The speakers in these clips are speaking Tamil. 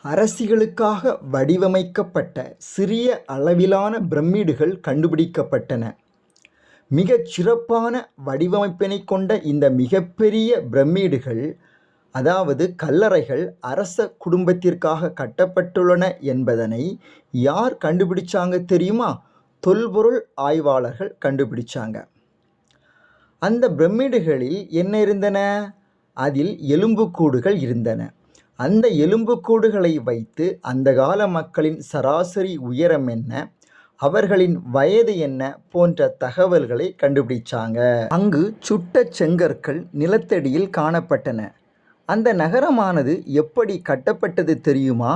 அரசிகளுக்காக வடிவமைக்கப்பட்ட சிறிய அளவிலான பிரமிடுகள் கண்டுபிடிக்கப்பட்டன. மிகச் சிறப்பான வடிவமைப்பினை கொண்ட இந்த மிகப்பெரிய பிரமிடுகள், அதாவது கல்லறைகள், அரச குடும்பத்திற்காக கட்டப்பட்டுள்ளன என்பதனை யார் கண்டுபிடிச்சாங்க தெரியுமா? தொல்பொருள் ஆய்வாளர்கள் கண்டுபிடிச்சாங்க. அந்த பிரமிடுகளில் என்ன இருந்தன? அதில் எலும்புக்கூடுகள் இருந்தன. அந்த எலும்புக்கூடுகளை வைத்து அந்த கால மக்களின் சராசரி உயரம் என்ன, அவர்களின் வயது என்ன போன்ற தகவல்களை கண்டுபிடிச்சாங்க. அங்கு சுட்ட செங்கற்கள் நிலத்தடியில் காணப்பட்டன. அந்த நகரமானது எப்படி கட்டப்பட்டது தெரியுமா?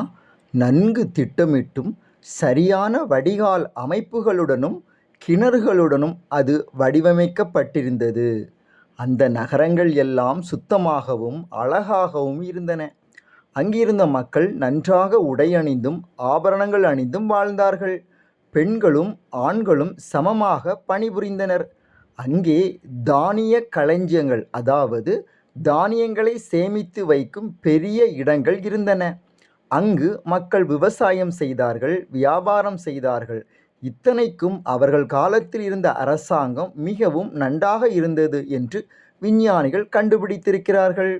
நன்கு திட்டமிட்டும் சரியான வடிகால் அமைப்புகளுடனும் கிணறுகளுடனும் அது வடிவமைக்கப்பட்டிருந்தது. அந்த நகரங்கள் எல்லாம் சுத்தமாகவும் அழகாகவும் இருந்தன. அங்கிருந்த மக்கள் நன்றாக உடை அணிந்தும் ஆபரணங்கள் அணிந்தும் வாழ்ந்தார்கள். பெண்களும் ஆண்களும் சமமாக பணிபுரிந்தனர். அங்கே தானிய களஞ்சியங்கள், அதாவது தானியங்களை சேமித்து வைக்கும் பெரிய இடங்கள் இருந்தன. அங்கு மக்கள் விவசாயம் செய்தார்கள், வியாபாரம் செய்தார்கள். இத்தனைக்கும் அவர்கள் காலத்தில் இருந்த அரசாங்கம் மிகவும் நன்றாக இருந்தது என்று விஞ்ஞானிகள் கண்டுபிடித்திருக்கிறார்கள்.